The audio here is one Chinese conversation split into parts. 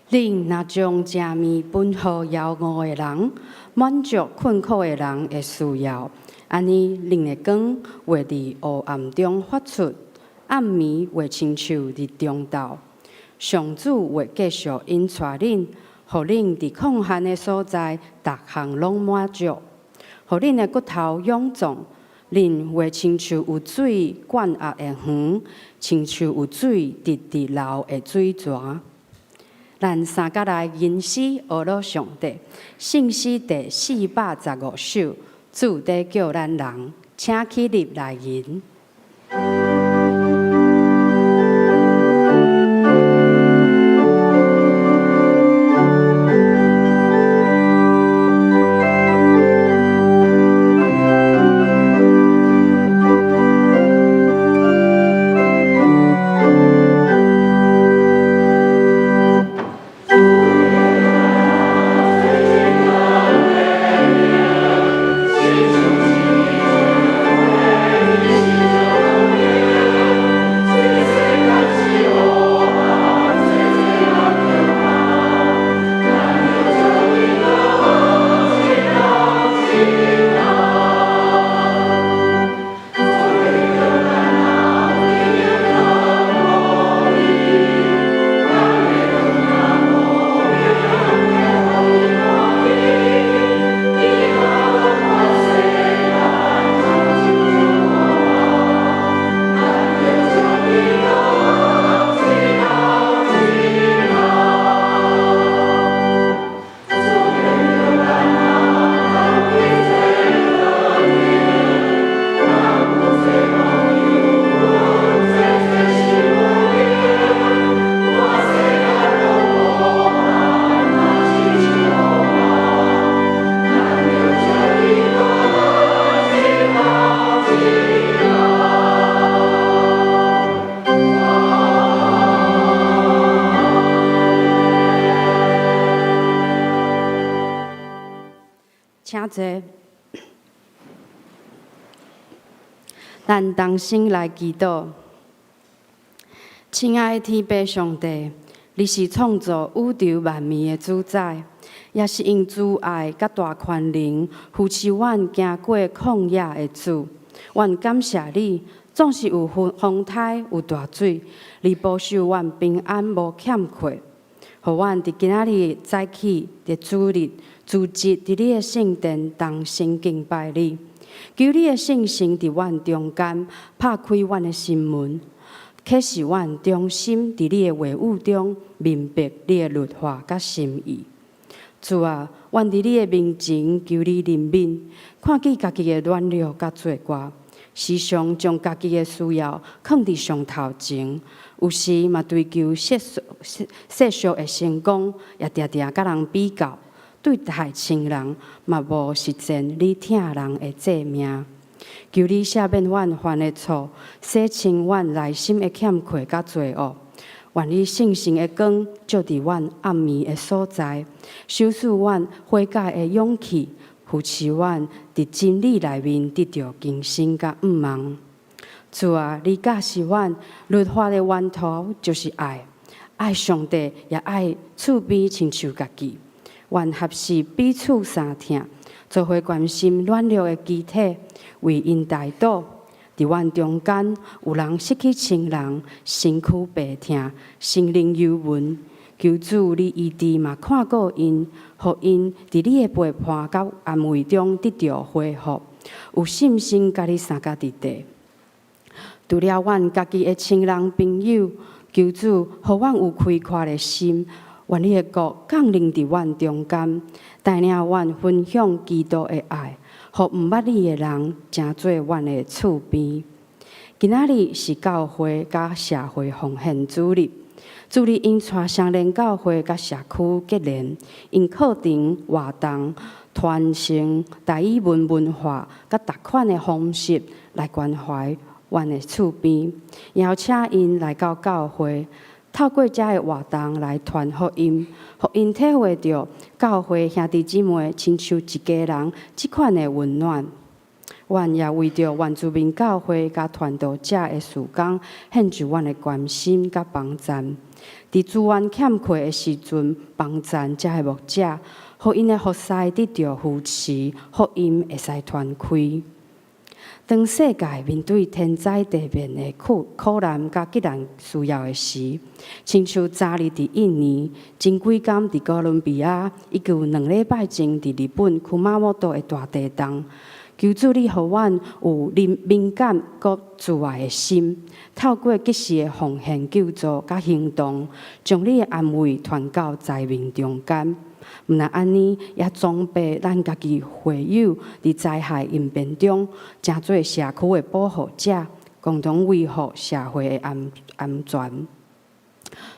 恁若将食面分予枵餓的人，满足困苦的人的需要，安尼恁的光会伫黑暗中发出，暗暝会亲像日中昼。上主会继续引带恁，互恁伫空闲的所在，逐项拢满足，互恁的骨头勇壮。恁会亲像有水灌压的园，亲像有水直直流的水泉。咱三甲来吟诗学了上帝，圣诗第415首，主在叫咱人，请起立来吟。请坐，咱同心来祈祷。亲爱的天父上帝，你是创造宇宙万物的主宰，也是用慈爱甲大权能扶持阮行过旷野的主。阮感谢你，总是有风台有大水，你保守阮平安无欠缺，互阮伫今仔日早起伫主日。自节伫你的圣殿同心敬拜你，求你的圣神伫阮中间拍开阮的心门，启示阮忠心伫你的话语中明白你的律法甲心意。主啊，阮伫你的面前求你怜悯，看见家己的软弱甲罪过，时常将家己的需要放伫上头前，有时嘛追求世俗的成功，也常常甲人比较。对待亲人，嘛无实践你疼人的诫命。求你赦免阮犯的错，洗清阮内心的欠缺甲罪恶。愿你圣神的光照伫阮暗暝的所在，修饰阮悔改的勇气，扶持阮伫真理内面得到更新甲毋忘。主啊，你教示阮，律法的源头就是爱，爱上帝也爱厝边亲像家己。愿合适彼此相疼，做伙关心软弱的肢体，为因代祷。伫阮中间有人失去亲人，身躯病痛，心灵忧郁，求主你医治嘛看顾因，互因伫你的陪伴甲安慰中得到恢复，有信心甲你相甲伫地。除了阮家己的亲人朋友，求主互阮有开阔的心。愿你的国降临伫阮中间，带领阮分享基督的爱，互毋捌你的人成做阮的厝边。今仔日是教会甲社会奉献主日，主日因带相连教会甲社区结连，因课程活动传承台语文化甲逐款的方式来关怀阮的厝边，邀请因来到教会。透过这个活动来传福音，互因体会到教会兄弟姊妹亲像一家人这款的温暖。阮也为着原住民教会甲传道者的事工，献上阮的关心甲帮赞。伫资源欠缺的时阵，帮赞遮的牧者，互因的服侍得到扶持，福音会使传开。当世界面对天灾地变的苦难甲急难需要的时，亲像昨日伫印尼，前几天伫哥伦比亚，以及2礼拜前伫日本库马莫多的大地震，求主你，互阮有敏感佮自爱的心，透过及时的奉献救助甲行动，将你的安慰传到灾民中间。毋但安尼，也装备咱家己会友伫灾害应变中，成做社区的保护者，共同维护社会的安全。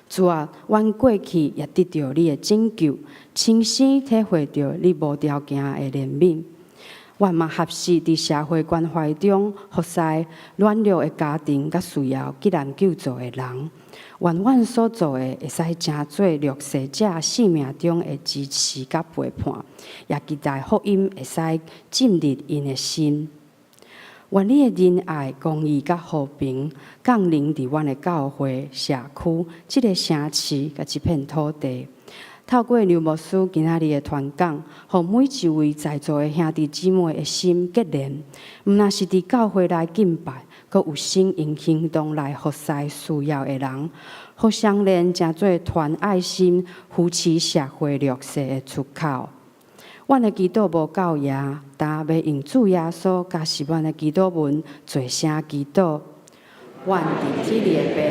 主啊，阮过去也得到你的拯救，亲身体会到你无条件的怜悯。阮嘛合适伫社会关怀中服侍软弱的家庭，甲需要急难救助的人。愿阮所做的会使成做弱势者生命中的支持甲陪伴，也期待福音会使进入因的心。愿你的仁爱、公义甲和平降临伫阮的教会、社区、这个城市甲这片土地。透过刘牧师今仔日的传讲，互每一位在座的兄弟姊妹的心结连，毋但是伫教会内敬拜，阁有心用行动来服侍需要的人，互相连成做传爱心、扶持社会弱势的出口。阮的祈祷无够野，但要用主耶稣加是阮的祈祷文做声祈祷。阮伫天里的爸，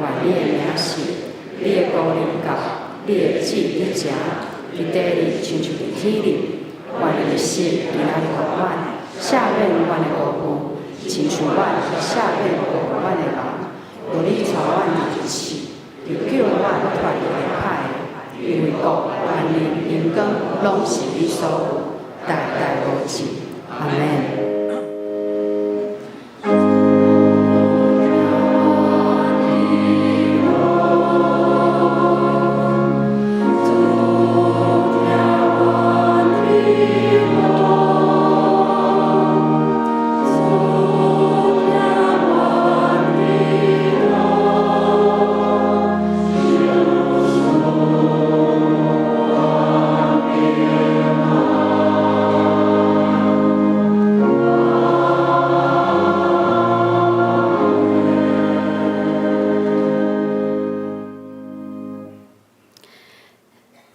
愿你的名是，你的国临到。你的旨你食，伫地里亲像伫天里。愿你是今仔日互阮赦免阮的过犯，亲像阮赦免过阮的人。由你带阮入去，又叫阮脱离个歹的，因为国、权力、荣光，拢是你所有，代代无尽。阿门。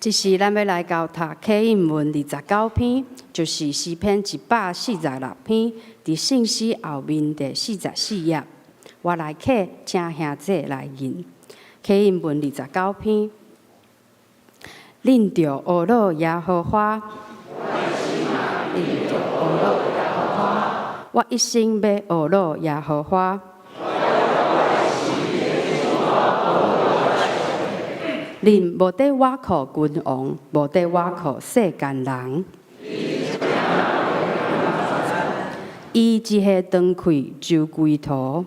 这是咱要来教读启应文29篇，就是诗篇146篇，伫信息后面第44页。我来刻，请兄姐来引。启应文29篇，恁着学乐耶和华，恁着学乐耶和华，我一生要学乐耶和华。恁无得倚靠君王，无得倚靠世间人。伊一下断开就归途。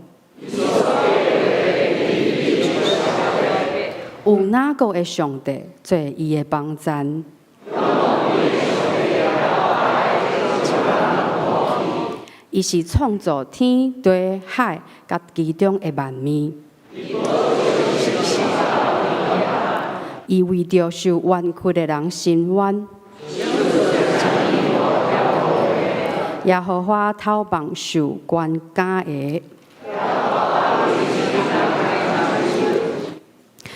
有哪个的上帝做伊的帮赞？伊是创造天地海甲其中的万物。伊为着受冤屈的人伸冤，耶和华讨帮受冤家的，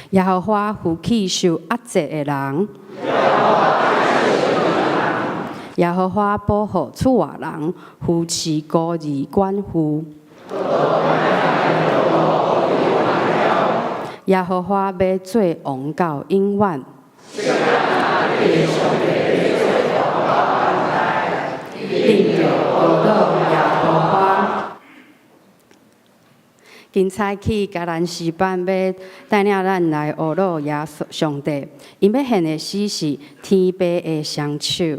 耶和华扶起受压制的人，耶和华保护厝外人，扶持孤儿寡妇。耶和华要做王到永远。恁着学乐耶和华。今采去甲咱诗班要带领咱来学乐耶上帝，因要献的诗是天父的双手。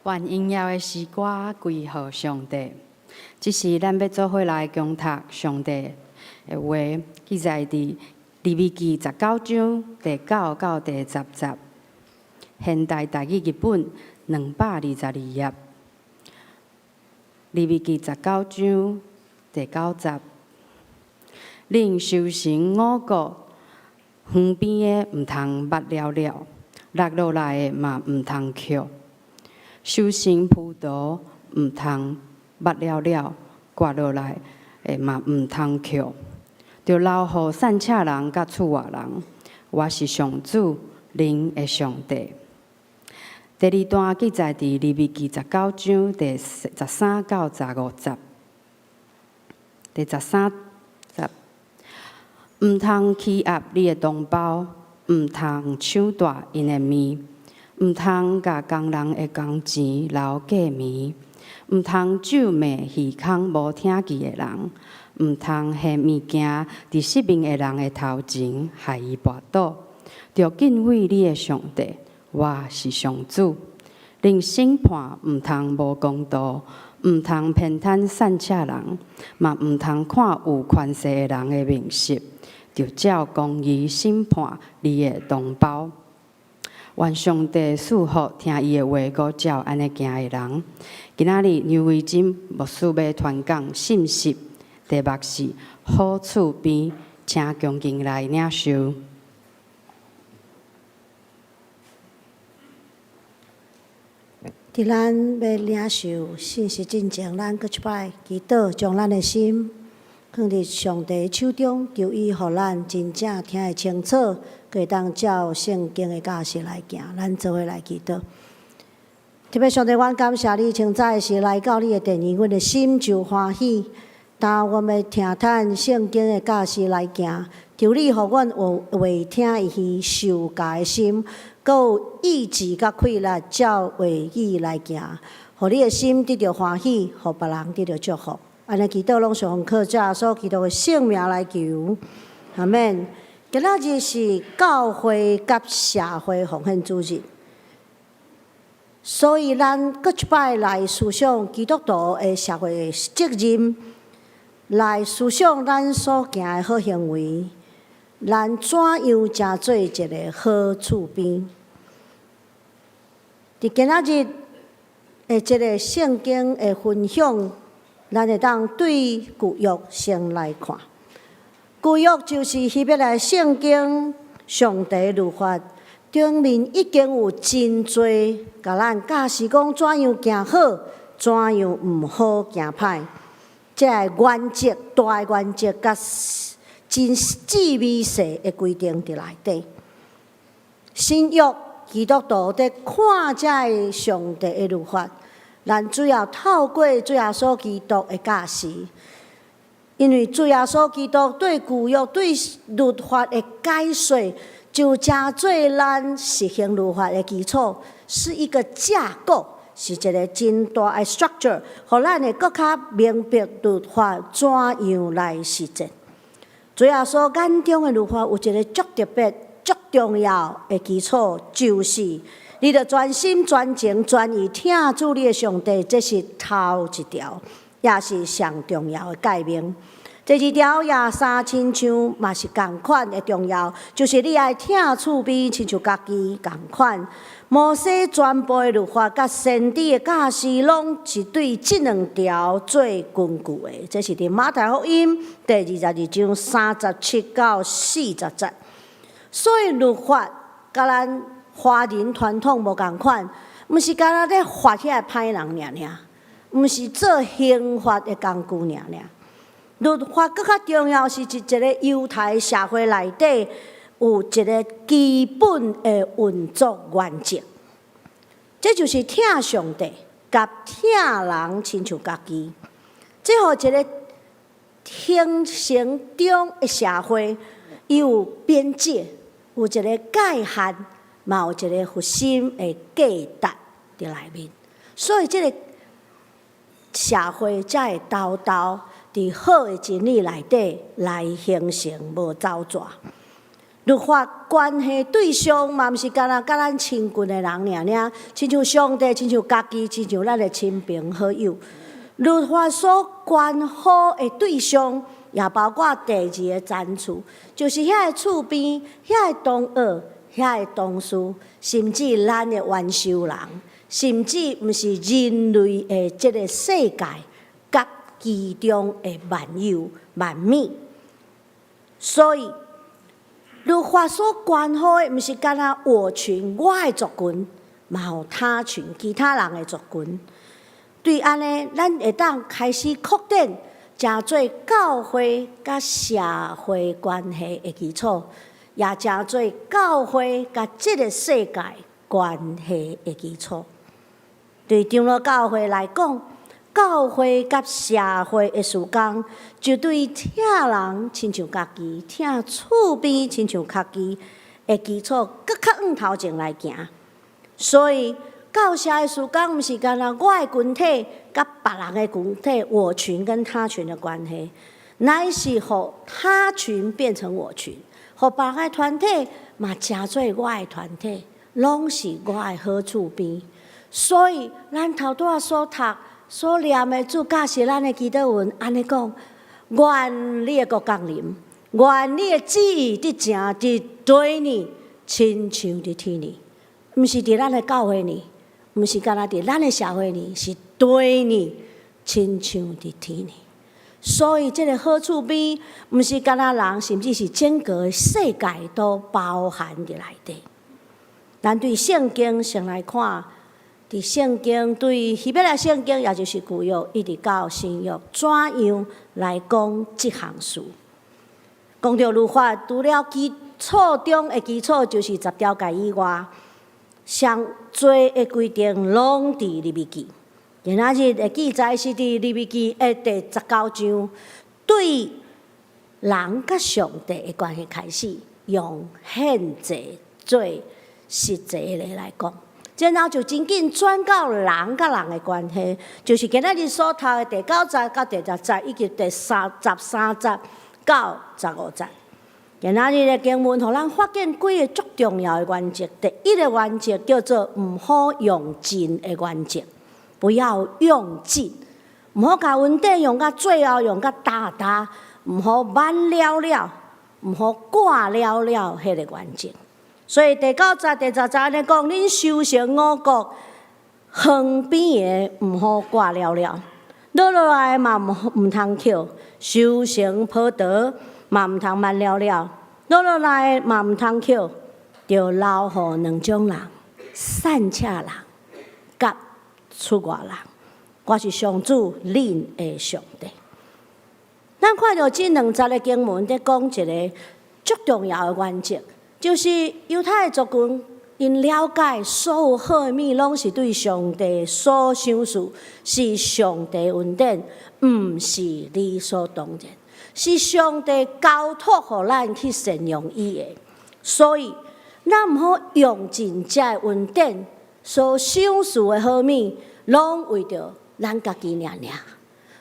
愿荣耀的诗歌归乎上帝。这是咱要做伙来共读上帝的话，记载伫利未记19章第9到第10节。现代台语译本222页。利未记19章第9节。恁修行五谷，园边的毋通拔了了，落落来的嘛毋通捡。修行葡萄毋通拔了了，刮落来的嘛毋通捡。着留互散车人甲厝外人。我是上主，恁的上帝。第二段记载伫利未记19章第13到15节。第13节，毋通欺压你的同胞，毋通抢夺因的面，毋通甲工人的工钱留过暝，毋通咒骂耳孔无听见的人，毋通献物件伫失明的人的头前，害伊跋倒。着敬畏你的上帝，我是上主。令审判毋通无公道，毋通偏袒散车人，嘛毋通看有权势的人的面色，着照公义审判你的同胞。愿上帝赐福听伊的话，搁照安尼行的人。今仔日牛维金牧师要传讲信息，题目是好厝边，请恭敬来领受。伫咱要领受信息之前，咱搁一摆祈祷，将咱的心放伫上帝手中，求伊互咱真正听会清楚，可以当照圣经的教示来行。咱做伙来祈祷。特别上帝，阮感谢你，清早的时来到你的殿院，阮的心就欢喜。当我们听叹圣经的教示来行，求你互阮有会听伊受教的心。搁有意志甲气力，照话语来行，互你的心得到欢喜，互别人得到祝福。安尼祈祷拢上靠主耶稣基督的圣名来求，阿免。今仔日是教会甲社会奉献主日，所以咱搁一摆来思想基督徒的社会责任，来思想咱所行的好行为。咱怎样才做一个好厝边？伫今仔日的一个圣经的分享，咱会当对旧约先来看。旧约就是迄笔来圣经，上帝律法顶面已经有真侪，甲咱教示讲怎样行好，怎样毋好行歹。这个原则、大原则甲真细微细的规定伫内底。新约基督徒伫看这个上帝的律法，咱主要透过主耶稣基督的教示，因为主耶稣基督对旧约对律法的解说，就成做咱实行律法的基础，是一个架构，是一个真大的 structure， 互咱会更较明白律法怎样来实践。主耶稣眼中的律法有一个足特别、足重要的基础，就是你着专心、专情、专意听主你的上帝，这是头一条，也是上重要的诫命。第二条也三亲像嘛是共款的重要，就是你爱听厝边，亲像家己共款。摩西全部的律法甲先知的教示，拢是对这两条做根据的。这是伫马太福音第22章37到40节。所以律法甲咱华人传统无共款，毋是干那咧罚遐个歹人尔，毋是做刑罚的工具尔。律法更较重要是一个犹太社会内底有一个基本的运作原则，这就是听上帝，甲听人亲像家己。这互一个形成中的社会，伊有边界，有一个界限，嘛有一个核心的价值伫内面。所以，这个社会才会斗伫好的真理内底来形成，无走蛇。律法关系对象嘛，毋是干那甲咱亲近的人尔，亲像上帝，亲像家己，亲像咱的亲朋好友。律法所关乎的对象，也包括第二个zan处，就是遐个厝边、遐个同学、遐个同事，甚至咱的元首人，甚至毋是人类的即个世界，甲其中的万有万物。所以，律法所关乎的，毋是干那我群、我的族群，嘛有他群、其他人的族群。对安尼，咱会当开始确定，诚做教会甲社会关系的基础，也诚做教会甲即个世界关系的基础。对长老教会来讲，教会甲社会的事工，就对听人亲像家己，听厝边亲像家己的基础，搁较往头前来行。所以，教社的事工，毋是干那我的群体甲别人的群体，我群跟他群的关系，乃是互他群变成我群，互别人的团体嘛，诚做我的团体，拢是我的好厝边。所以，咱头拄仔所读、所念的主教是咱的祈祷文，安尼讲：愿你的国降临，愿你的旨意伫正伫地呢，亲像伫天呢。毋是伫咱的教会呢，毋是干那伫咱的社会呢，是地呢，亲像伫天呢。所以，这个好厝边，毋是干那人，甚至是整个世界都包含伫内底。咱对圣经先来看，伫圣经对希伯来圣经，也就是旧约，一直到新约，怎样来讲即项事？讲到律法，除了基础中的基础，就是10条诫以外。上多的规定拢伫利未记，今仔日的记载是伫利未记的第19章，对人甲上帝的关系开始，用现际做实际的来讲，然后就真紧转到人甲人的关系，就是今仔日所读的第9节到第10节，以及第13节到15节。今仔日的经文，互咱发现几个足重要的原则。第一个原则叫做毋好用尽的原则，不要用尽，毋好甲文底用到最后，用到大，毋好慢了了，毋好挂了了迄个原则。所以第9节、第10节安尼讲，恁修成五国，横边的毋好挂了了，落来嘛毋通扣，修成坡道。嘛毋通慢了了，落来嘛毋通扣，着留互两种人：散车人甲出外人。我是上主，恁的上帝。咱看到这2节的经文，在讲一个足重要的原则，就是犹太的族群因了解所有好的物，拢是对上帝所想事，是上帝恩典，毋是理所当然。是上帝交托互咱去善用伊的，所以咱毋好用尽这恩典所想事的好物，拢为着咱家己尔。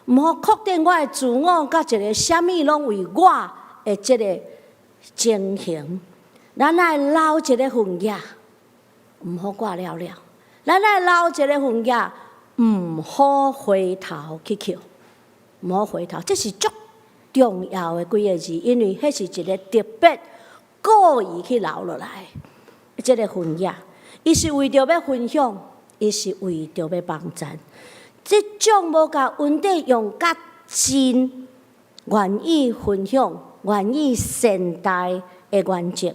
毋好确定我的自我，甲一个啥物拢为我的这个情形。咱来留一个份额，毋好挂了了。咱来留一个份额，毋好回头去扣，毋好回头，这是足重要的几个字，因为迄是一个特别故意去留落来的这个份额，伊是为着要分享，伊是为着要帮助。这种无甲恩典用甲真，愿意分享、愿意善待的原则，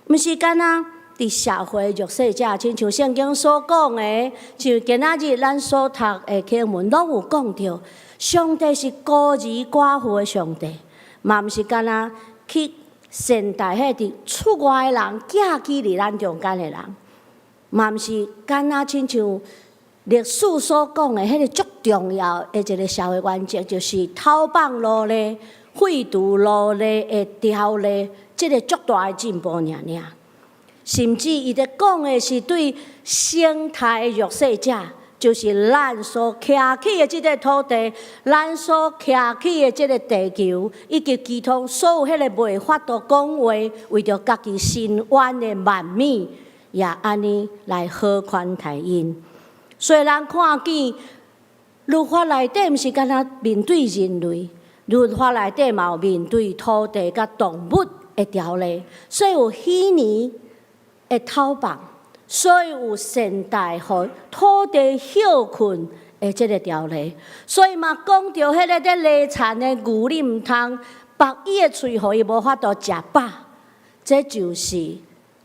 毋是干那伫社会弱势者，亲像圣经所讲的，像今仔日咱所读的经文，拢有讲到。上帝是孤儿寡妇的上帝，嘛毋是干那去善待迄伫出外的人，寄居伫咱中间的人，嘛毋是干那亲像历史所讲的迄个足重要的一个社会原则，就是偷放奴隶、废除奴隶的条例，这个足大的进步尔。甚至伊伫讲的是对生态弱势者。就是咱所徛起的即个土地，咱所徛起的即个地球，以及其他所有迄个袂法度讲话，为着家己心愿的万米，也安尼来好款待因。虽然看见律法内底毋是干那面对人类，律法内底嘛有面对土地甲动物的条例，所以有稀泥的偷放。所以有现代和土地休困的即个条例，所以嘛讲到迄个咧犁田的牛，你毋通绑伊的喙，互伊无法度食饱。这就是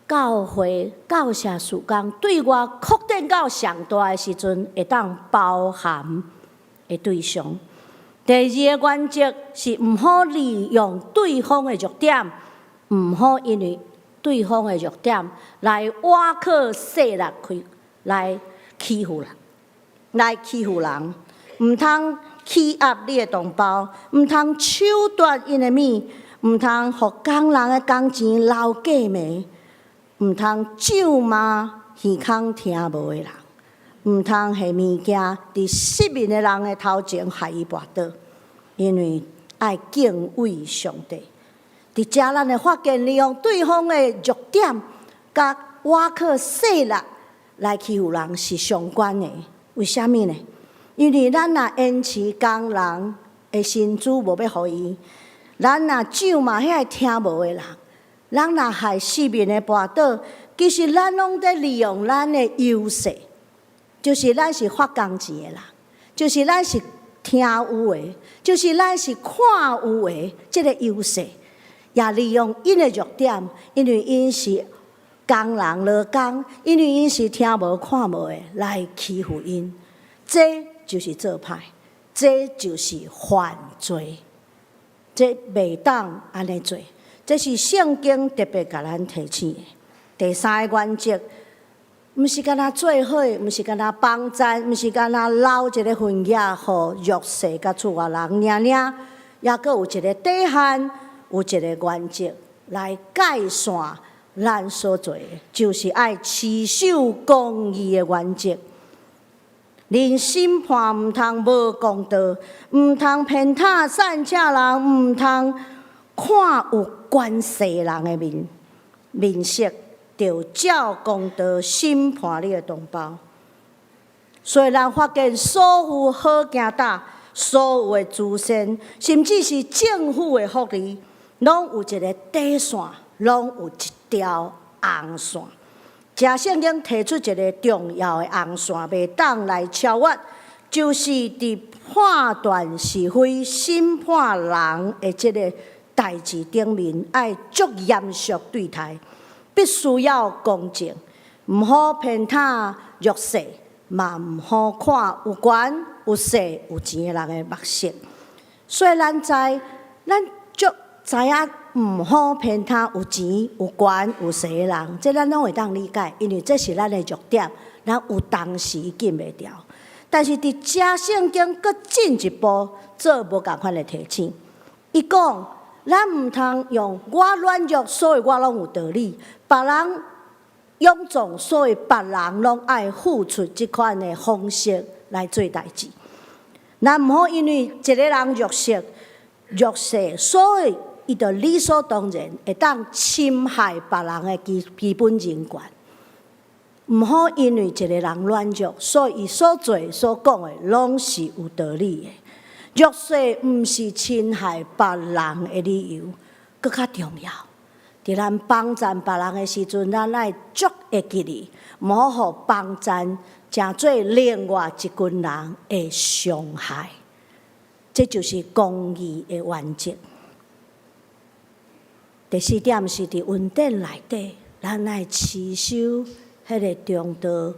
教会教社事工对我扩展到上大的时阵，会当包含的对象。第二个原则是毋好利用对方的弱点，毋好因为对方的弱点来挖靠势力来欺负人，毋通欺压你的同胞，毋通抢夺因的米，毋通互工人的工钱留假暝，毋通咒骂耳孔听无的人，毋通下物件伫失明的人的头前害伊跋倒，因为爱敬畏上帝。伫遮，咱会发现利用对方的弱点，甲挖靠势力来欺负人是相关的。为虾米呢？因为咱若延迟工人的薪资无要互伊，咱若咒骂遐听无的人，咱若害失明的跋倒，其实咱拢在利用咱的优势，就是咱是发工钱的人，就是咱是听有的，就是咱是看有的这个优势。也利用因的弱点，因为因是工人劳工，因为因是听无看无的来欺负因，这就是做歹，这就是犯罪，这袂当安尼做，这是圣经特别甲咱提醒的。第三个原则，毋是干那做伙，毋是干那帮赞，毋是干那留一个份额，互弱势甲厝外人领领，也佫有一个底线。有一个原则来界线，咱所做的就是爱持守公义的原则。人审判毋通无公道，毋通偏袒善假人，毋通看有权势人的面色，就照公道审判你的同胞。虽然发现所有好行大，所有的资讯，甚至是政府的福利，拢有一个底线，拢有一条红线。遮圣经提出一个重要的红线，袂当来超越，就是伫判断是非、审判人的这个代志顶面，爱足严肃对待，必须要公正，毋好偏袒弱势，嘛毋好看有权、有势、有钱的人的目色。虽然咱足知影毋好偏袒有钱、有权、有势的人，这咱拢会当理解，因为这是咱的弱点，咱有当时禁袂掉。但是伫遮圣经佫进一步做无共款的提醒，伊讲咱毋通用我软弱，所以我拢有道理；别人勇壮，所以别人拢爱付出即款的方式来做代志。咱毋好因为一个人弱势，所以伊就理所当然会当侵害别人的基本人权。毋好因为一个人软弱，所以伊所做所讲的拢是有道理的。弱势毋是侵害别人的理由，佫较重要。伫咱帮赞别人的时阵，咱爱足会记哩，毋好互帮赞成做另外一群人的伤害。这就是公义的原则。第四点是伫恩典内底，咱爱持守迄个中道，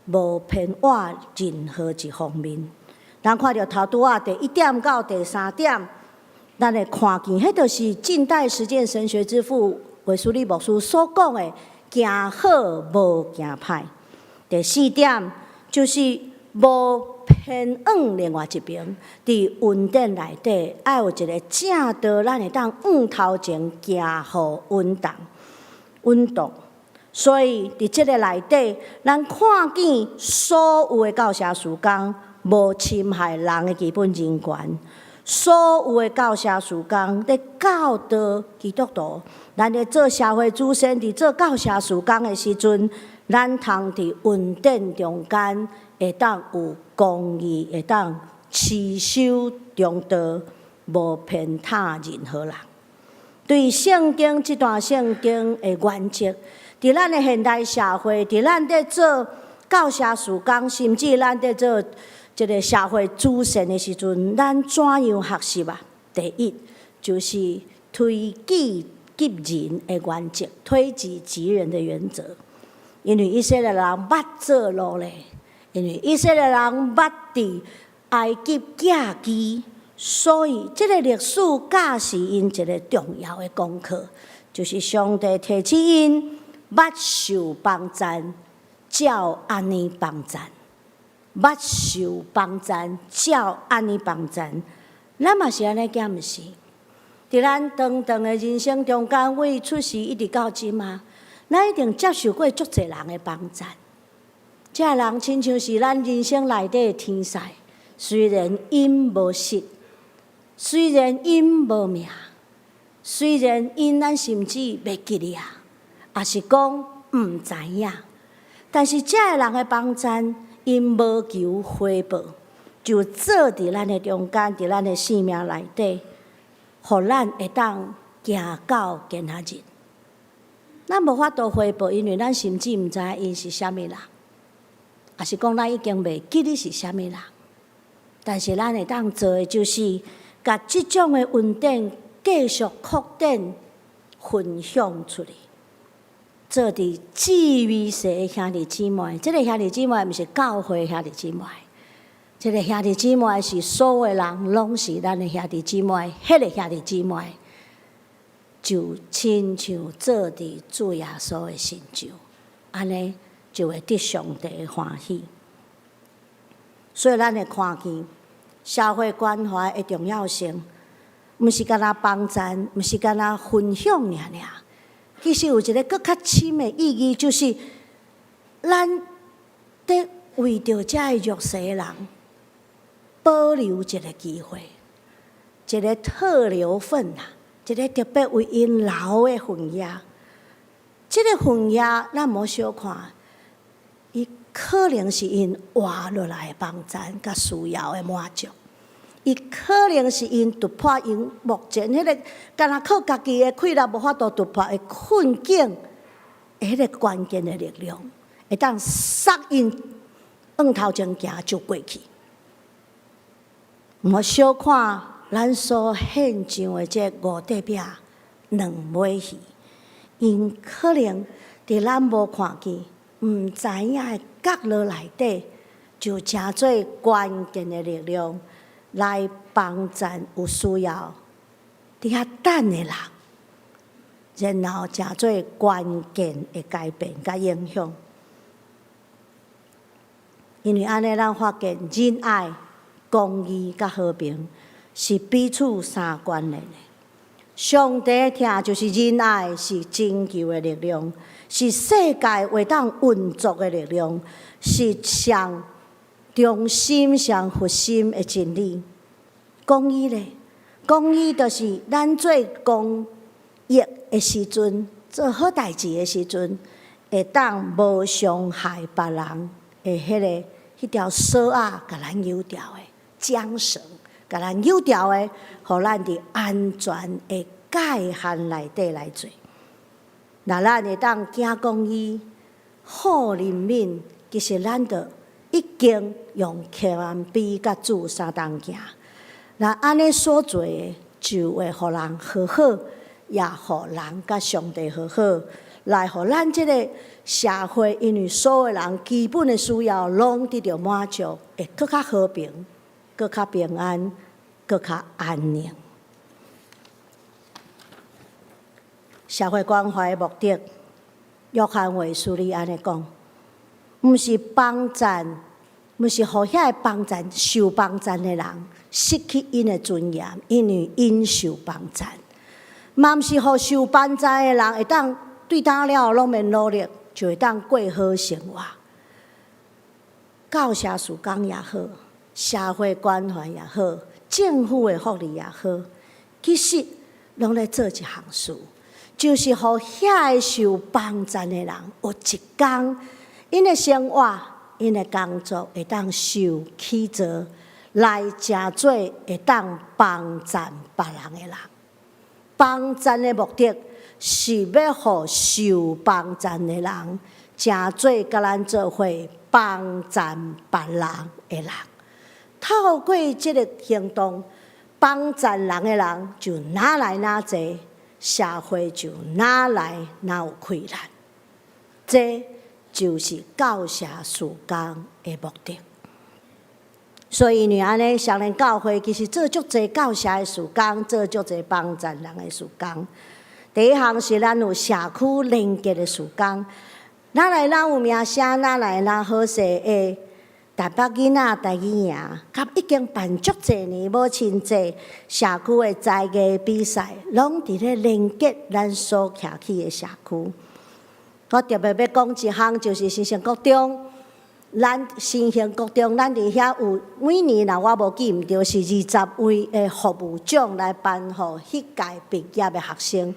无偏倚任何一方面。咱看到头拄仔第1点到第3点，咱会看见，迄就是近代实践神学之父卫斯理牧师所讲的“行好无行歹”。第4点就是无偏往另外一边，伫恩典内底爱有一个正道，咱会当往头前行互稳当。所以伫即个内底，咱看见所有的教社事工无侵害人的基本人权，所有的教社事工咧教导基督徒，咱咧做社会主线，伫做教社事工的时阵，咱通伫稳定中间会当有公义，会当持守中道，无偏袒任何人。对圣经这段圣经的原则，伫咱的现代社会，伫咱在做教社事工，甚至咱在做一个社会主线的时阵，咱怎样学习啊？第一就是推己及人的原则，推己及人的原则。因为以色列人捌做奴隶，因为以色列人捌伫埃及寄居。所以，这个历史教是因一个重要的功课，就是上帝提醒因捌受帮赞，照安尼帮赞；捌受帮赞，照安尼帮赞。咱嘛是安尼检毋是？伫咱长长的人生中间，为出世一直到今嘛，咱一定接受过足侪人的帮赞。这人亲像是咱人生内底的天使，虽然因无实。虽然因无命，虽然因咱甚至袂记哩啊，也是讲毋知影，但是这个人的帮赞，因无求回报，就做伫咱的中间，伫咱的生命内底，互咱会当行到今仔日。咱无法度回报，因为咱甚至毋知影因是啥物人，也是讲咱已经袂记你是啥物人。但是咱会当做的就是。甲即种的稳定继续扩展、分享出去，做伫至微细的兄弟姊妹。即个兄弟姊妹毋是教会兄弟姊妹，即个兄弟姊妹是所有人拢是咱的兄弟姊妹。迄个兄弟姊妹就亲像做伫主耶稣的身上，安尼就会得上帝的欢喜。所以咱会看见。社会关怀的重要性，毋是干那帮赞，毋是干那分享尔尔。其实有一个更较深的意义，就是咱得为着这个弱势的人保留一个机会，一个特留份啊，一个特别为因留的份野。这个份野，咱莫小看，伊可能是因活落来的帮赞甲需要的满足。伊可能是因突破因目前迄个干那靠家己的气力无法度突破的困境，迄个关键的力量，会当杀因往头前行就过去。莫小看咱所献上的这五块饼、两尾鱼，因可能伫咱无看见、毋知影的角落内底，就成做关键的力量。来帮赞有需要伫遐等的人，然后成做关键的改变甲影响。因为安尼，咱发现仁爱、公义甲和平是彼此相关联的。上帝听就是仁爱，是拯救的力量，是世界会当运作的力量，是上中心、上核心的真理。公义咧，公义就是咱做公益的时阵，做好代志的时阵，会当无伤害别人的迄条绳啊，甲咱扭掉的缰绳，甲咱扭掉的，互咱伫安全的界限内底来做。那咱会当行公义、好人民，其实咱就已经用谦卑甲主相同行。那安尼所做的，就会互人和好，也互人甲上帝和好，来互咱即个社会，因为所有人基本的需要拢得到满足，会更较和平、更较平安、更较安宁。社会关怀的目的，约翰卫斯理安尼讲，毋是帮赞，毋是互遐帮赞受帮赞的人失去因的尊严，因为因受帮赞；嘛毋是互受帮赞的人会当对当了拢免努力，就会当过好生活。教社事工也好，社会关怀也好，政府的福利也好，其实拢咧做一项事，就是互遐个受帮赞的人有一天，因的生活、因的工作会当受起造，来真做会当帮赞别人的人。帮赞的目的是要互受帮赞的人，真做甲咱做伙帮赞别人的人。透过这个行动，帮赞人的人就哪来哪济，社会就哪来哪有困难。这就是教社事工的目的。所以呢，安尼双连教会其实做足侪教社的事工，做足侪帮赞人的事工。第一项是咱有社区连结的事工，哪来咱有名声，哪来咱好势的台北囡仔、台语儿，甲已经办足侪年，母亲节、社区的才艺比赛，拢伫咧连结咱所徛起的社区。我特别要讲一项，就是新城国中。咱新兴国中，咱伫遐有每年若我无记毋对，是20位的服务奖来颁互迄届毕业的学生。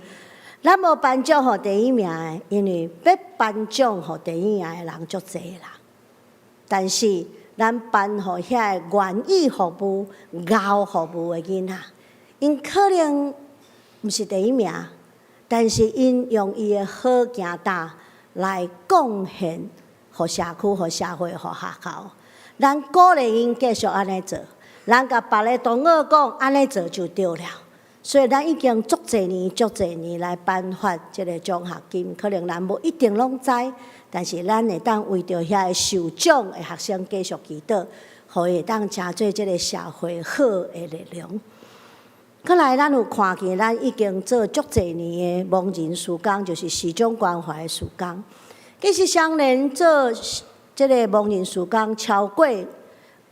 咱无颁奖互第一名的，因为要颁奖互第一名的人足侪啦。但是咱颁互遐个愿意服务、熬服务的囡仔，因可能毋是第一名，但是因用伊的好行胆来贡献。互社区、互社会、互学校，咱鼓励因继续安尼做。咱甲别个同学讲，安尼做就对了。所以咱已经足侪年来颁发即个奖学金，可能咱无一定拢知，但是咱会当为着遐个受奖的学生继续祈祷，互伊会当成做即个社会好的力量。过来，咱有看见，咱已经做足侪年的盲人事工，就是市长关怀的事工。其实双连做即个盲人事工超过，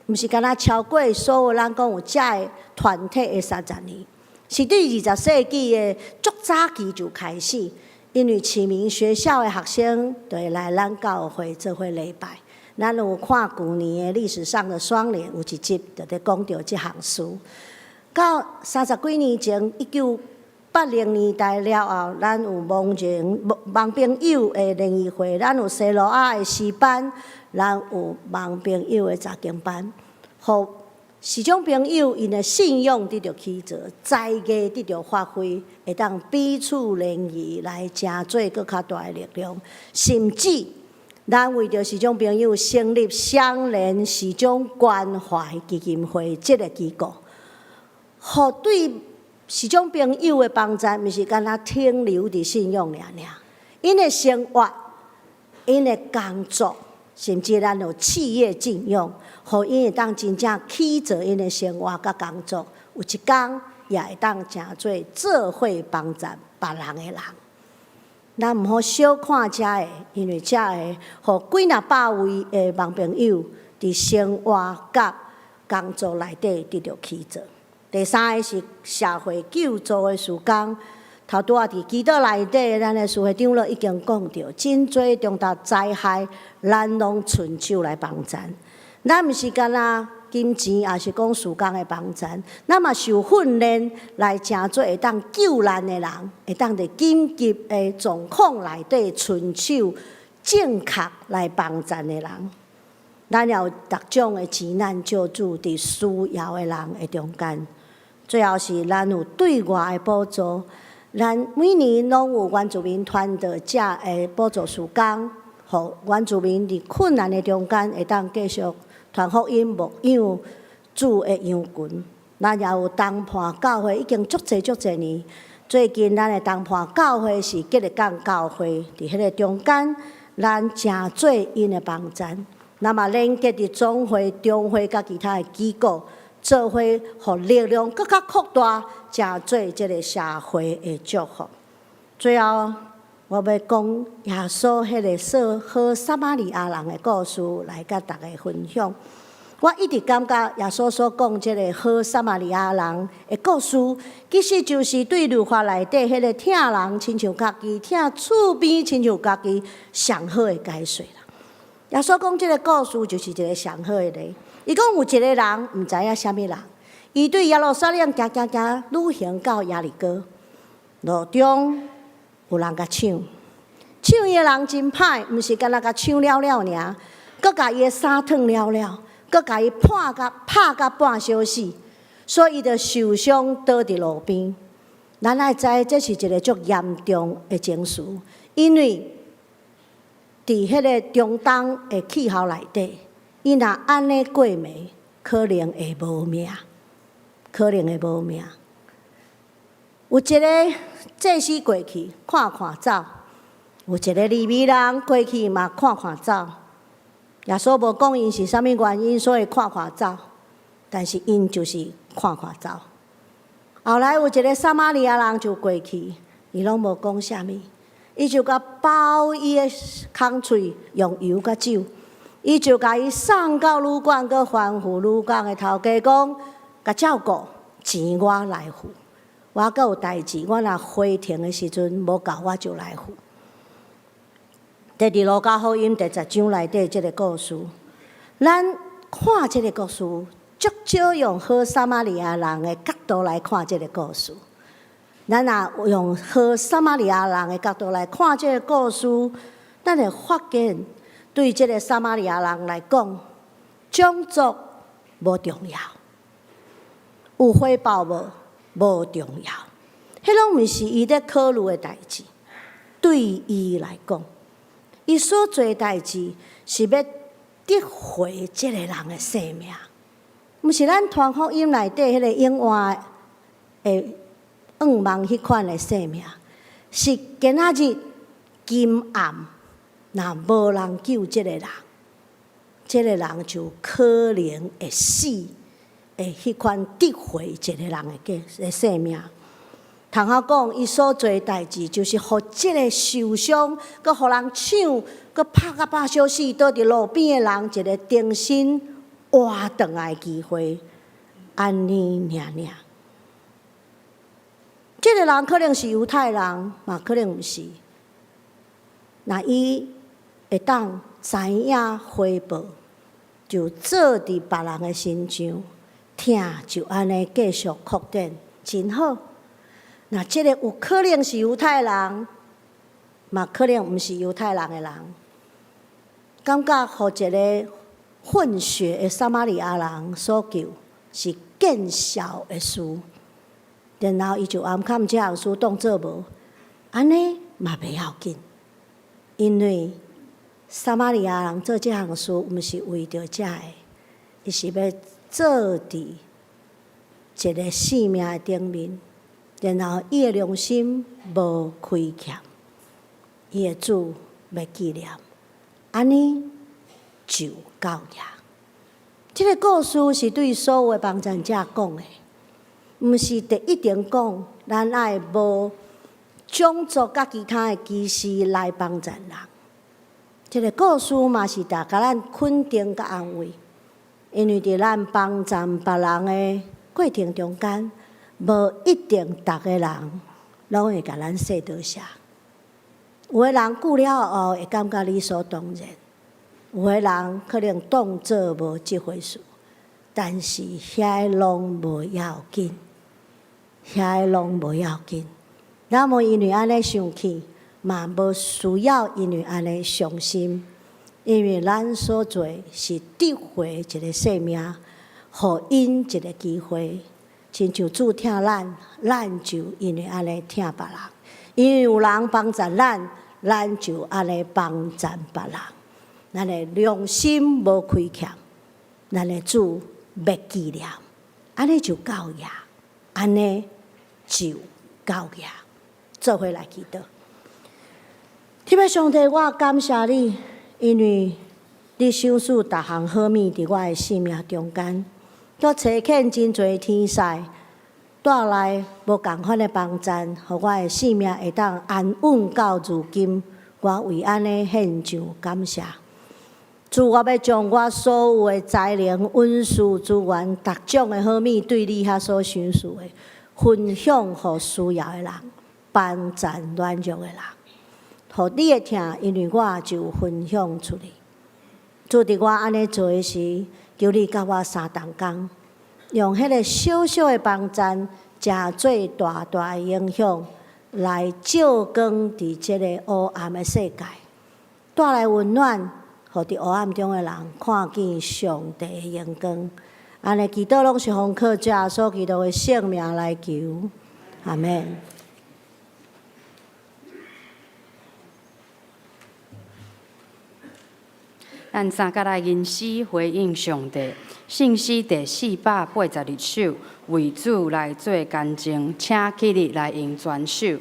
毋是敢若超过所有咱讲有遮个团体的30年，是对20世纪的足早期就开始，因为启明学校的学生就会来咱教会做伙礼拜。咱有看旧年的历史上的双连有一集，就咧讲到即项事。到30几年前，1980年代了后，咱有盲朋友的联谊会，咱有西罗亚的诗班，咱有盲朋友的查经班，互视障朋友因的信用得到起造，才艺得到发挥，会当彼此联谊来成做更较大的力量。甚至咱为着视障朋友成立双连视障关怀基金会这个机构，互对视障朋友的帮赞，毋是敢若停留伫信用尔，因的生活、因的工作，甚至咱有企业禁用，互因会当真正起造因的生活甲工作，有一天也会当成做伙帮赞别人的人。咱毋好小看遮个，因为遮个互几若百位的盲朋友伫生活甲工作内底得到起造。第三个是社会救助的事工，头拄仔伫祈祷内底，咱的事会长老已经讲到，真侪重大灾害，咱拢伸手来帮赞。咱毋是干若金钱，也是讲事工的帮赞，咱嘛受训练来成做会当救难的人，会当伫紧急的状况内底伸手正确来帮赞的人。咱也有各种的急难救助伫需要的人的中间。最后是咱有对外的补助，咱每年拢有原住民团队遮的补助事工，互原住民伫困难的中间会当继续传福音、牧养主的羊群。咱也有东盘教会，已经足侪年。最近咱的东盘教会是吉利港教会，伫迄个中间，咱诚做因的帮赞。那么连结伫总会、中会甲其他的机构。做伙，互力量更较扩大，成做即个社会的祝福。最后，我要讲耶稣迄个好撒玛利亚人的故事来甲大家分享。我一直感觉耶稣所讲即个好撒玛利亚人的故事，其实就是对律法内底迄个疼人亲像家己，疼厝边亲像家己上好的解说啦。耶稣讲即个故事就是一个上好的例。伊讲有一个人毋知影啥物人，伊对耶路撒冷行，旅行到耶利哥，路中有人甲抢，抢伊的人真歹，毋是干那甲抢了尔，佮甲伊的衫脱了，佮甲伊拍甲半小时，所以伊就受伤倒伫路边。咱爱知这是一个足严重的情事，因为伫迄个中东的气候内底，伊若安尼过暝，可能会无命。有一个祭司过去看走，有一个利未人过去嘛看走。耶稣无讲因是啥物原因，所以看走，但是因就是看走。后来有一个撒玛利亚人就过去，伊拢无讲啥物，伊就甲包伊的空喙用油甲酒，伊就甲伊送到旅馆，佮吩咐旅馆的头家讲，甲照顾，钱我来付。我阁有代志，我若回程的时阵无够，我就来付。第二路加福音第10章内底即个故事，咱看即个故事，足少用好撒玛利亚人的角度来看即个故事。咱若用好撒玛利亚人的角度来看即个故事，咱会发现，对即个撒玛利亚人来讲，种族无重要，有回报无重要，迄拢毋是伊咧考虑的代志。对伊来讲，伊所做的代志是要得回即个人的性命，毋是咱传福音内底迄个永远的愿望迄款的性命，是今仔日今暗，若无人救即个人，即个人就可能会死，会迄款得回一个人的性命。通好讲，伊所做的代志，就是互即个受伤，佮互人抢，佮拍甲半小时倒伫路边的人一个重新活转来的机会，安尼尔。即个人可能是犹太人，嘛可能毋是。那伊会当知影回报，就做伫别人的身上，听就安尼继续扩展，真好。那即个有可能是犹太人，嘛可能毋是犹太人的人，感觉互一个混血的撒玛利亚人所救是见效的事，然后伊就暗看即项事当做无，安尼嘛袂要紧，因为撒玛利亚人做即项事，毋是为着遮个，伊是要做伫一个性命的顶面。然后伊的良心无亏欠，伊的主要纪念，安尼就够呀。这个故事是对所有的帮助者讲的，毋是一定讲咱爱无种族甲其他的歧视来帮助人。这个故事嘛是大家咱肯定甲安慰，因为伫咱帮助别人的过程中间。无一定，逐个人拢会甲咱说多谢。有个人久了后会感觉理所当然，有个人可能当作无即回事。但是遐个拢无要紧，遐个拢无要紧。咱无因为安尼生气，嘛无需要因为安尼伤心，因为咱所做是得回一个生命，互因一个机会。亲像主疼咱，咱就因为安尼疼别人；因为有人帮助咱，咱就安尼帮助别人。咱的良心无亏欠，咱的主要纪念，安尼就够呀，安尼就够呀。做伙来祈祷，天父上帝，我感谢你，因为你赏赐逐项好物伫我的生命中间。佮找见真侪天使，带来无共款的帮助，互我的生命会当安稳到如今。我为安尼献上感谢。主，我要将我所有的才能、温书资源、各种的好物，对你遐所想事的，分享予需要的人，帮赞软弱的人。互你的疼，因为我就分享出去。主，伫我安尼做的时，求你甲我相同工，用迄个小小的帮赞，诚做大大的影响，来照光伫即个黑暗的世界，带来温暖，互伫黑暗中的人看见上帝的阳光。安尼祈祷拢是奉靠主耶稣基督的圣名来求，阿免。咱三甲来吟诗回应上帝，信诗第482首，为主来做干净，请起立来吟全首。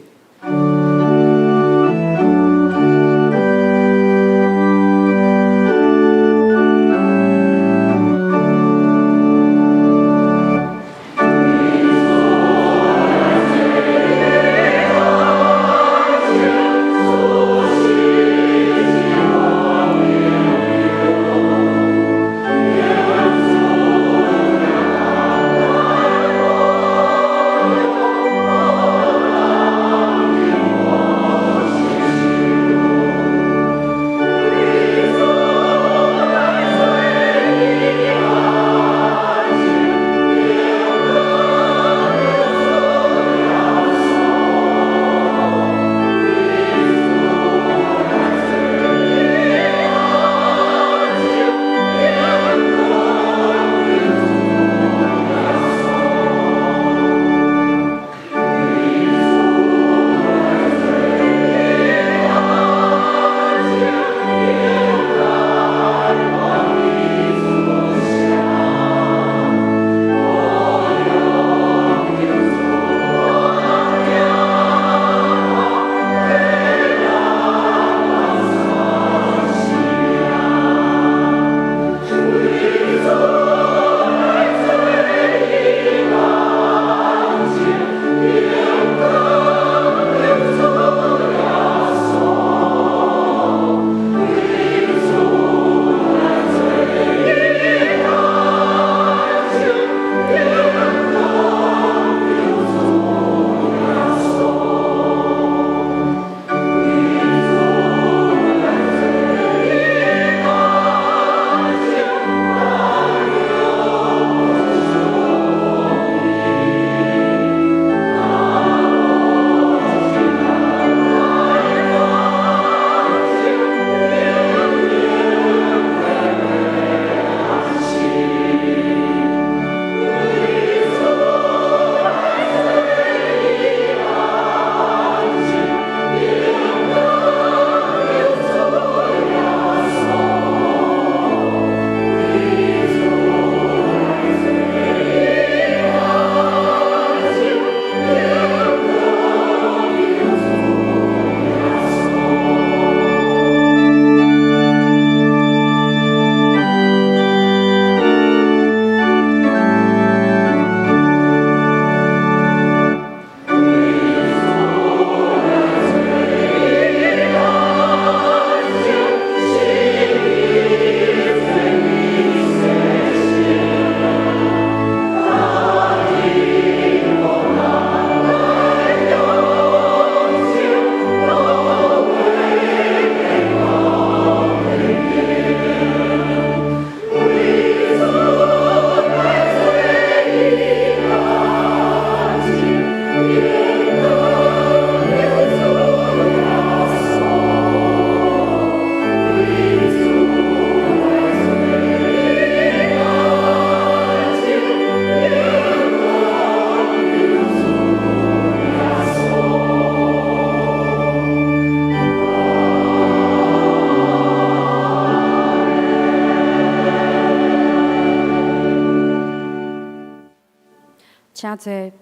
请坐，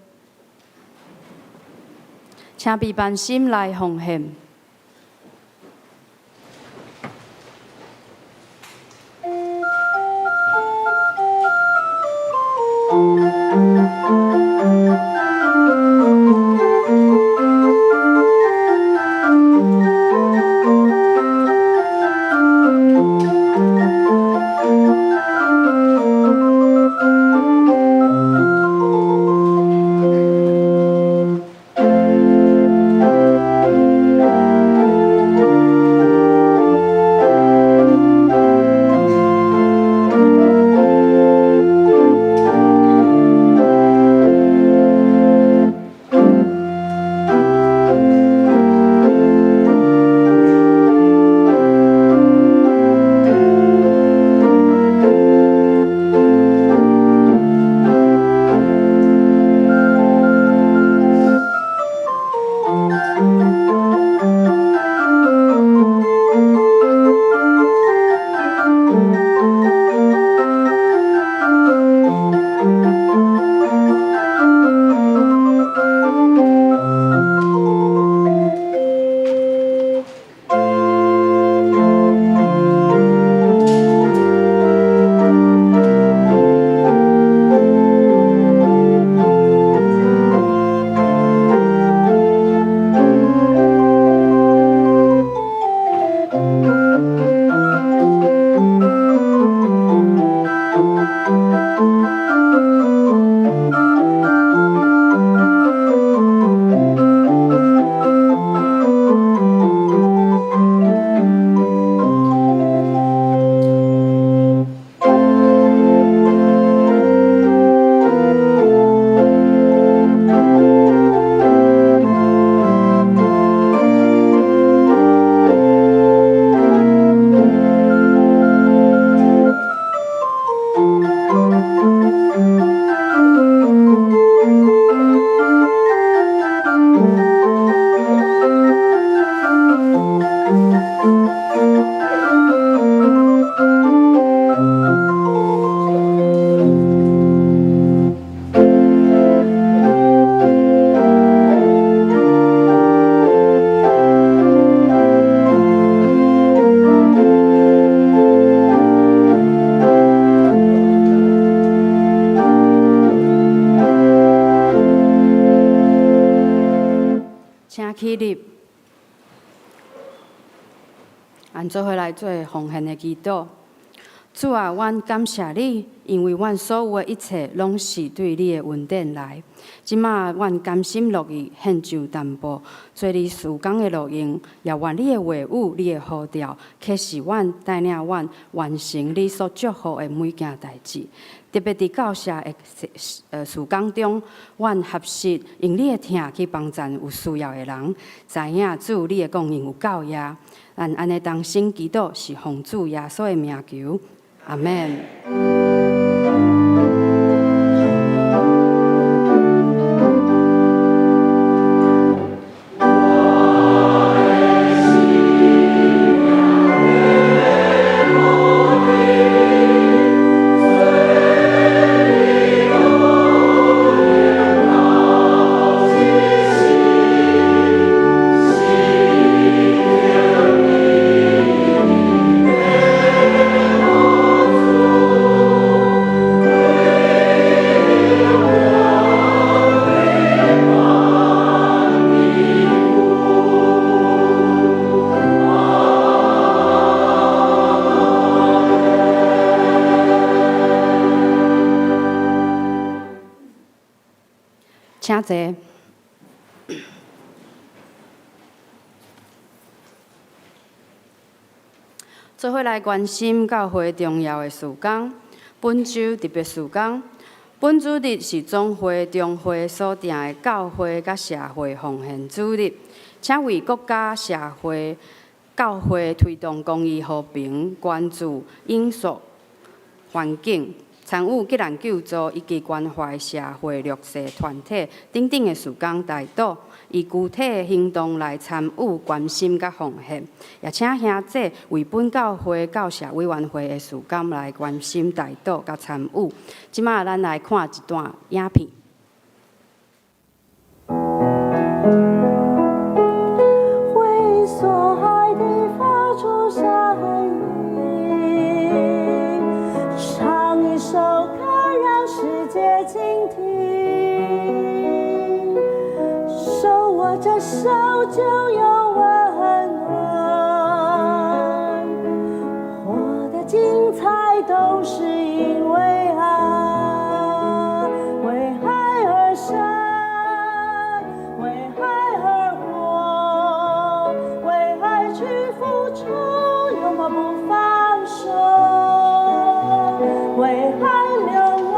请备办心来奉献。立，按做伙来做奉献的祈祷。主啊，阮感谢你，因为阮所有的一切拢是对你的恩典来。即马阮甘心乐意献上淡薄，做你事工的路用，也愿你的话语、你的呼召，启示阮，带领阮完成你所祝福的每件代志。特别伫教社的事工中，阮合适用你的听去帮助有需要的人，知影主你的供应有够呀。咱安尼同心祈祷，是奉主耶稣的名求，阿门。请坐。做伙来关心教会重要的事工。本周特别事工，本主日是总会中会所定的教会甲社会奉献主日，请为国家、社会、教会推动公益和平，关注永续环境。参与急难救助以及关怀社会弱势团体等等的事工带导，以具体的行动来参与关心甲奉献。也请兄姐为本教会教社委员会的事工来关心带导甲参与。即马咱来看一段影片。为所爱的发出声音，唱一首歌让世界倾听，手握着手就有温暖，活的精彩都是因为爱，为爱而生，为爱而活，为爱去付出，拥抱不放手，为爱流泪，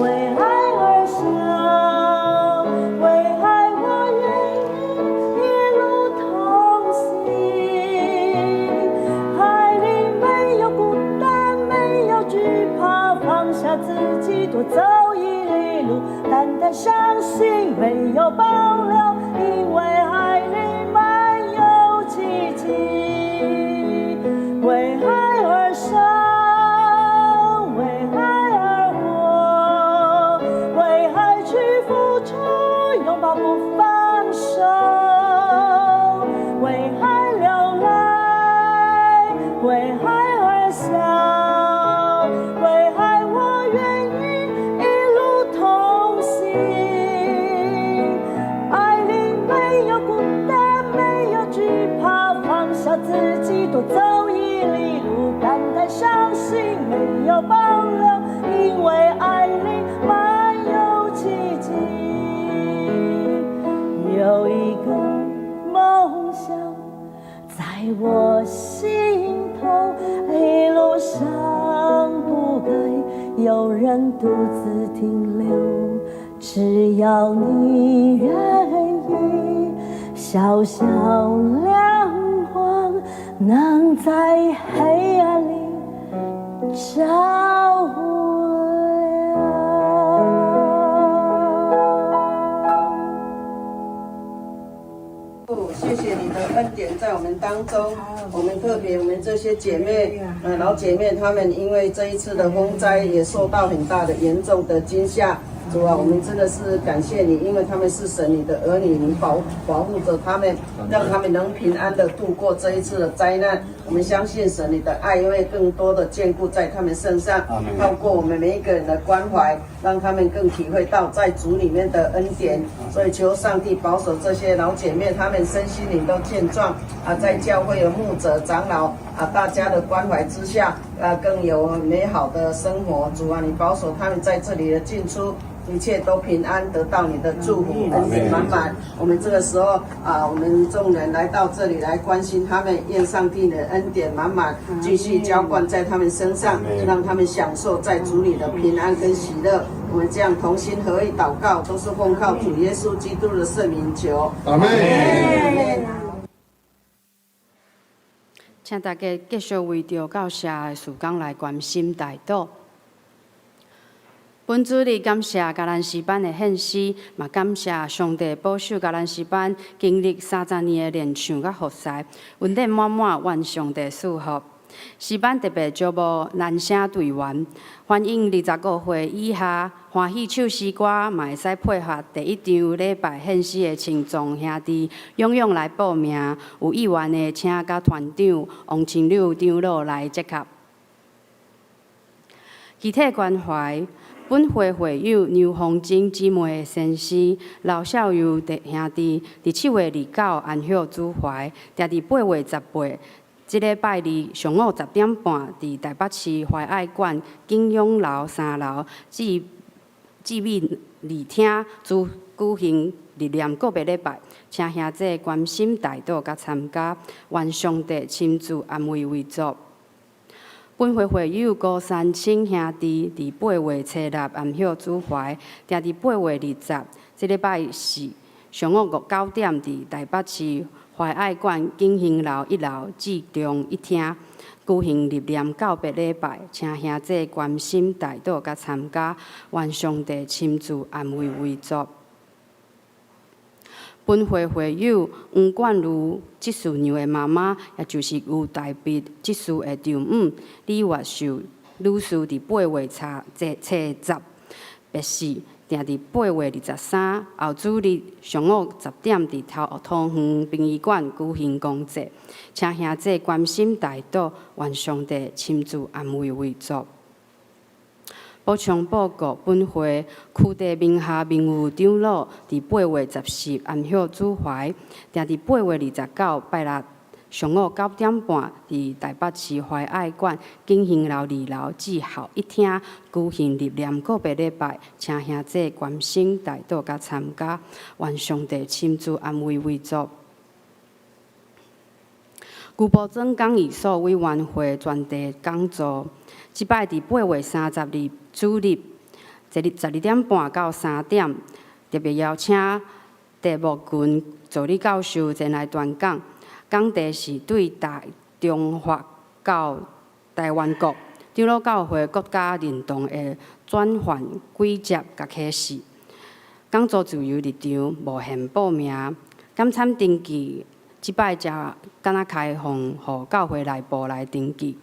为爱而生，为爱我愿意一路同行。爱里没有孤单，没有惧怕，放下自己多走一里路，单单相信没有保留，因为爱里满有奇迹。为爱而生，为爱而活，为爱去付出，拥抱不放手，为爱流泪，为爱而笑，为爱我愿意一路同行。爱里没有孤单，没有惧怕，放下自己多走一里路，单单相信没有保留，因为爱里满有奇迹。有一个梦想在我心头，一路上不该有人独自停留，只要你愿意，小小亮光能在黑暗里照谢谢你的恩典在我们当中，我们特别我们这些姐妹，老姐妹，她们因为这一次的风灾也受到很大的严重的惊吓，主啊，我们真的是感谢你，因为他们是神你的儿女，你保护着他们，让他们能平安的度过这一次的灾难。我们相信神你的爱会更多的眷顾在他们身上，透过我们每一个人的关怀，让他们更体会到在主里面的恩典。所以求上帝保守这些老姐妹，她们身心灵都健壮啊，在教会的牧者长老啊，大家的关怀之下啊，更有美好的生活。主啊，你保守他们在这里的进出，一切都平安，得到你的祝福，恩典满满。我们这个时候啊，我们众人来到这里来关心他们，愿上帝的恩典满满，继续浇灌在他们身上，让他们享受在主里的平安跟喜乐。我们这样同心合意祷告，都是奉靠主耶稣基督的圣名求。阿门。请大家继续为着教社的事工来关心代祷。本主日感谢橄榄枝班的献诗，嘛感谢上帝保守橄榄枝班经历30年的练唱甲服侍，恩典满满，愿上帝赐福。诗班特别招募男声队员，欢迎25岁以下欢喜唱诗歌，嘛会使配合第一场礼拜献诗的青壮兄弟，踊跃来报名。有意愿的，请甲团长王清柳长老来接洽。集体关怀。本会会友牛凤珍姊妹的先师老少友弟兄弟，伫7月29安息主怀，定伫8月18，即礼拜二上午10点半，伫台北市怀爱馆景永楼3楼志美礼厅举行日念告别礼拜，请兄弟关心代祷甲参加，愿上帝亲自安慰为祝。本会会友高山青兄弟伫8月7日安息主怀，定伫8月20，即礼拜四上午9点伫台北市怀爱馆景兴楼1楼至中1厅举行日念告别礼拜，请兄弟关心代祷甲参加，愿上帝亲自安慰为祝。本会会友黄冠如执事娘的妈妈，也就是余大碧执事的丈母李月秀女士，伫8月70白事，定伫8月23后主日上午10点伫桃园殡仪馆举行公祭，请兄弟关心代祷，愿上帝亲自安慰为祝。补充报告，本会区地名下名誉长老伫8月14安息主怀，定伫8月29拜六上午9点半伫台北市怀爱馆景兴楼2楼至后1厅举行日念告别礼拜，请兄弟关心代祷甲参加，愿上帝亲自安慰为祝。余部长讲义所委员会专题讲座，即摆伫8月30日主日12点半到3点，特别邀请地木群助理教授前来传讲，讲题是对中华到台湾国长老教会国家认同的转换轨迹甲启示。讲座自由入场，无限报名，感参登记。即摆才敢若开放，互教会内部来登记。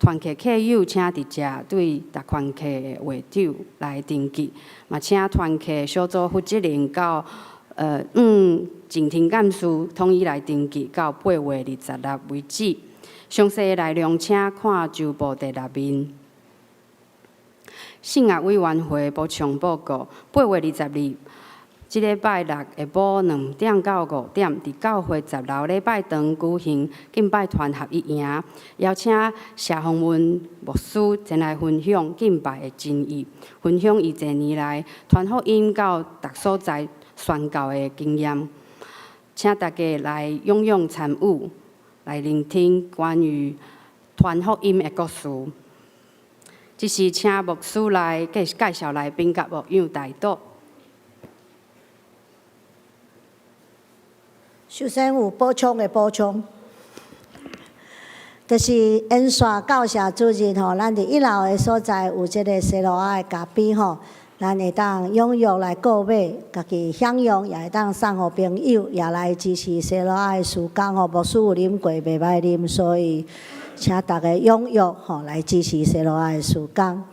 团契客友请直接对达团契的会长来登记，嘛请团契小组负责人到静听干事统一来登记，到8月20日为止。详细内容请看周报第6面。圣乐委员会补充报告：8月20日。即礼拜六下晡2点到5点，伫教会10楼礼拜堂举行敬拜团合一营，邀请谢宏文牧师前来分享敬拜的真意，分享伊侪年来传福音到各所在宣教的经验，请大家来踊跃参与，来聆听关于传福音的故事。即是请牧师来介绍来宾甲牧养代祷。首先有补充，就是演线教社主任吼，咱伫1楼的所在有即个西罗亚的咖啡吼，咱会当踊跃来购买，家己享用，也会当送互朋友，也来支持西罗亚的事工吼。牧师有啉过，袂歹啉，所以请大家踊跃吼来支持西罗亚的事工。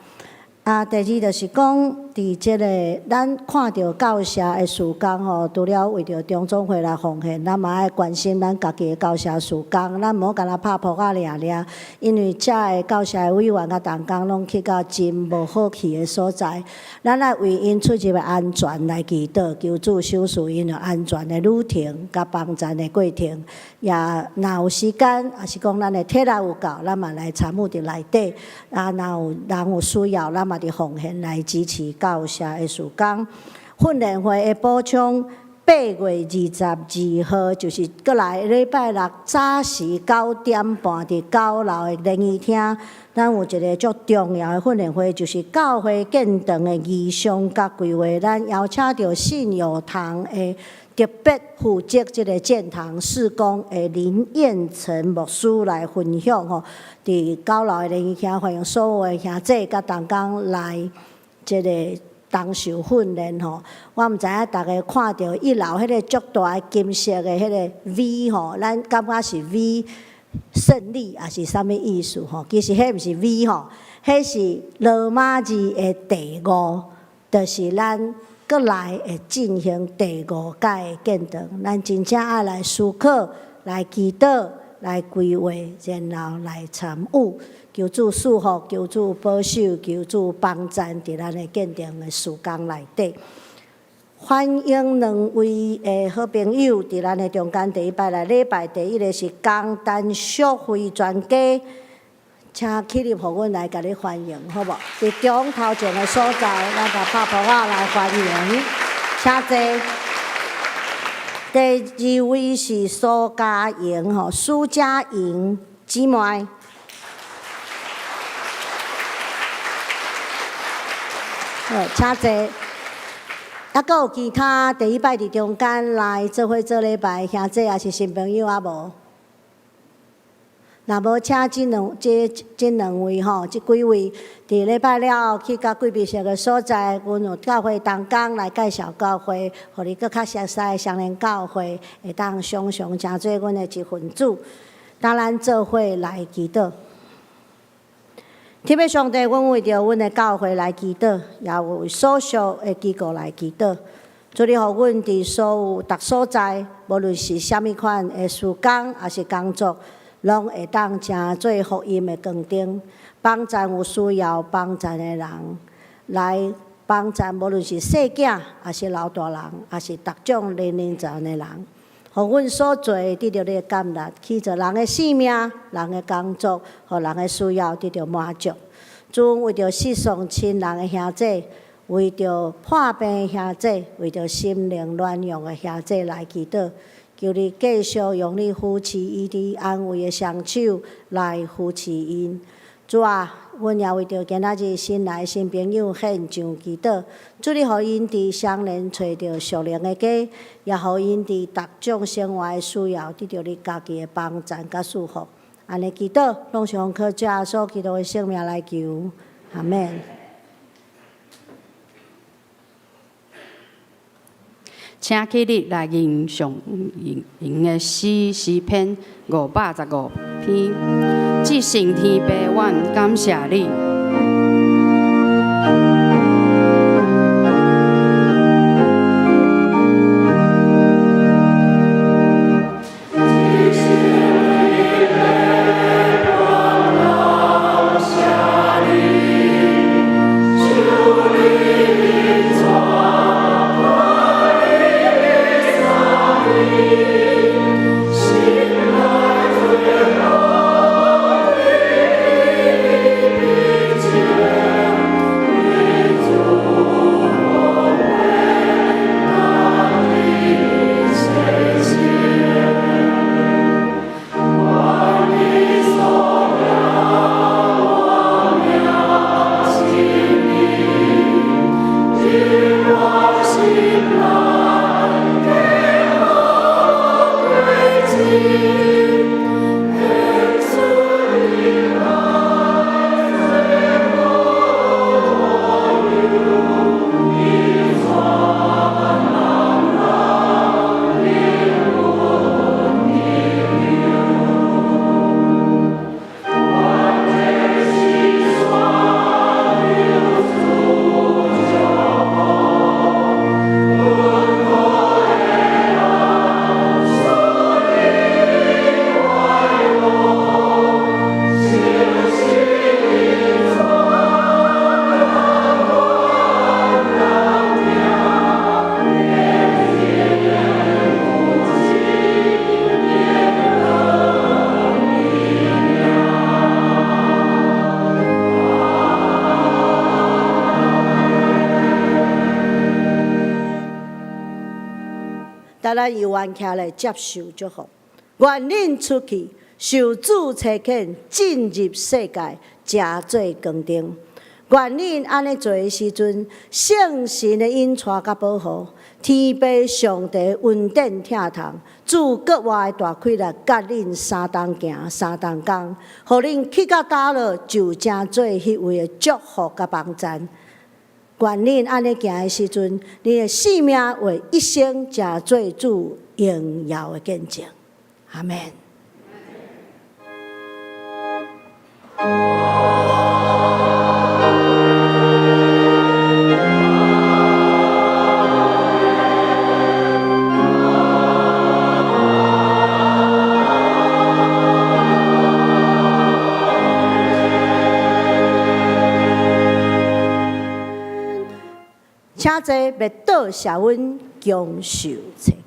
第二就是讲，伫伫即个咱看到教社的事工吼，除了为着中总会来奉献，咱嘛爱关心咱家己的教社事工，咱毋好干那拍扑啊掠掠，因为遮的教社的委员甲同工拢去到真无好去的所在，咱爱为因出入的安全来祈祷，求主守护因有安全的旅程，甲帮站的过程。也若有时间，也是讲咱的体力有够，咱嘛来参与伫内底。啊，若有人有需要，咱嘛伫奉献来支持教社的事工。训练会的补充，8月22号就是过来礼拜六早时9点半伫9楼的联谊厅，咱有一个足重要的训练会，就是教会建堂的仪式甲规划。咱邀请到信友堂的特别负责即个建堂事工的林彦成牧师来分享吼，伫9楼的联谊厅，欢迎所有的兄弟甲同工来即个当受训练吼。我毋知影大家看到1楼迄个足大的金色的迄个 V 吼，咱感觉是 V 胜利，也是啥物意思吼？其实迄毋是 V 吼，迄是罗马字的第5，就是咱过来会进行第5届的建堂，咱真正爱来思考、来祈祷、来规划，然后来参与，求主祝福、求主保守、求主帮赞伫咱的建堂的事工内底。欢迎2位的好朋友伫咱的中间第一摆来礼拜第1个是江丹淑慧专家。请起立，互阮来甲你欢迎，好无？伫中头前的所在，咱甲拍扑仔来欢迎，请坐。第2位是苏家莹吼，苏家莹姊妹。好，请坐。还佫有其他第一摆伫中间来做伙做礼拜兄弟也是新朋友啊无？若无，请这两位吼，这几位伫礼拜了去到贵宾社个所在，阮有教会同工来介绍教会，互你搁较熟悉的相连教会，会当常常成做阮的一份子。当然做伙来祈祷。特别上帝，阮为着阮的教会来祈祷，也为所属的机构来祈祷。主你互阮伫所有逐所在，无论是虾米款的事工，还是工作，拢会当成做福音的光灯，帮赞有需要帮赞的人，来帮赞无论是细囝，还是老大人，还是各种年龄层的人，互阮所做得到你的感力，去做人的性命、人的工作，互人的需要得到满足。主为着世上亲人的兄弟，为着破病的兄弟，为着心灵软弱的兄弟来祈祷。求你继续用你扶持伊的安慰的双手来扶持因。主啊，阮也为着今仔日新来新朋友献上祈祷。主你互因伫双联找到属灵的家，也互因伫各种生活的需要得到你家己的帮赞甲祝福。安尼祈祷，拢是用靠主耶稣基督的生命来求，阿免。请起立来吟上吟的诗篇515篇，至圣天父，阮感谢你。甲咱游玩起来接受祝福。愿恁出去受主差遣，进入世界，诚做光灯。愿恁安尼做的时阵，圣神的引带甲保护，天父上帝稳定疼痛，主国外的大开力，甲恁三当行三当工，互恁去到倒落，就正做迄位的祝福甲帮赞。愿恁安尼行的时阵，恁的性命为一生诚做主荣耀的见证。阿门。请坐，麦岛谢阮强受者。